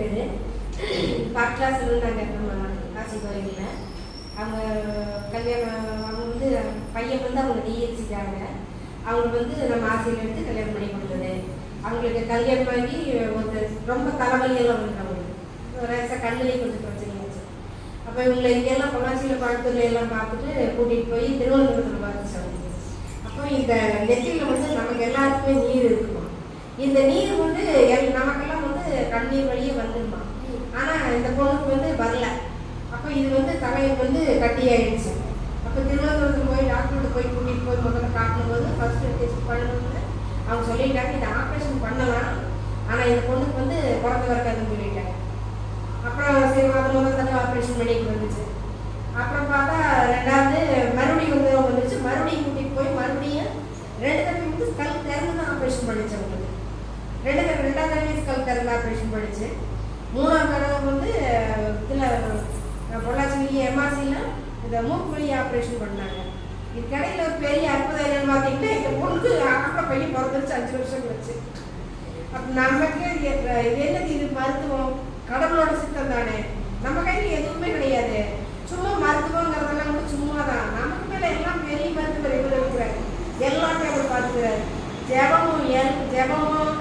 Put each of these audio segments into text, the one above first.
வீடு. First class இருந்தாங்க நம்ம காசி கோயிலில். அவங்க கல்யாணம் அவங்க வந்து பையன் வந்து அவங்க டிஎன்சிக்காங்க. அவங்க வந்து நம்ம ஆசையில் எடுத்து கல்யாணம் பண்ணி கொடுத்தது. அவங்களுக்கு கல்யாணம் ஆகி ஒரு ரொம்ப தலைவலியெல்லாம் வந்து அவங்களுக்கு ரேசாக கண்ணிலேயே கொஞ்சம் பிரச்சனை ஆச்சு. அப்போ இவங்களை இங்கெல்லாம் பொள்ளாச்சியில் பழத்துல எல்லாம் பார்த்துட்டு கூட்டிகிட்டு போய் திருவனந்தபுரத்தில் பார்த்துச்சு அவங்களுக்கு. அப்போ இந்த நெத்தியில் வந்து நமக்கு எல்லாருக்குமே நீர் இருக்குமா. இந்த நீர் வந்து நமக்கெல்லாம் வந்து கண்ணீர் வழியே வந்துடுமா. ஆனால் இந்த பொண்ணுக்கு வந்து வரல. அப்போ இது வந்து தலையை வந்து கட்டி ஆயிடுச்சு. அப்போ திருவனந்தபுரத்தில் போய் டாக்டர்கிட்ட போய் கூட்டிகிட்டு போய் முதல்ல காட்டும்போது ஃபர்ஸ்ட்டு டெஸ்ட் பண்ணணும்னு அவங்க சொல்லிட்டாங்க. இதை ஆப்ரேஷன் பண்ணலாம், ஆனால் இந்த பொண்ணுக்கு வந்து பிறந்த வரக்காதுன்னு சொல்லிட்டாங்க. அப்புறம் சரி அது முதல் தடவை ஆப்ரேஷன் பண்ணிட்டு வந்துச்சு. அப்புறம் பார்த்தா ரெண்டாவது மறுபடியும் வந்துச்சு. மறுபடியும் கூட்டிகிட்டு போய் மறுபடியும் 2 தடவை வந்து ஸ்கல் திறந்து தான் ஆப்ரேஷன் பண்ணிச்சு அவங்களுக்கு. 2 தடவை ஸ்கல் திறந்து ஆப்ரேஷன் பண்ணிச்சு. 3ஆவது தடவை வந்து இதில் பொள்ளாச்சிலேயே எம்ஆர்சியில் இந்த மூக்கு வழி ஆப்ரேஷன் பண்ணாங்க. இதுக்கடையில் ஒரு பெரிய அற்புதம் என்னன்னு பார்த்தீங்கன்னா, இந்த பொண்ணுக்கு ஆம்பளை பையன் பிறந்துருச்சு 5 வருஷம் வச்சு. அப்போ நமக்கு இது என்னது, இது மருத்துவம் கடவுளோட சித்தம் தானே. நம்ம கையில் எதுவுமே கிடையாது. சும்மா மருத்துவங்கிறதெல்லாம் கூட சும்மா தான். நமக்கு மேலே எல்லாம் பெரிய மருத்துவர் இவர் இருக்கிறார். எல்லாமே அவர் பார்த்துக்கிறார். ஜெபமும்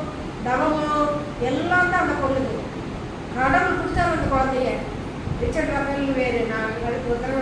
தவமும் எல்லாம் தான் அந்த பொண்ணுக்கு கடவுள் கொடுத்தாரு. அந்த குழந்தைய ரிச்சர்ட் ராஃபேல் வேறு நான் ஒரு தடவை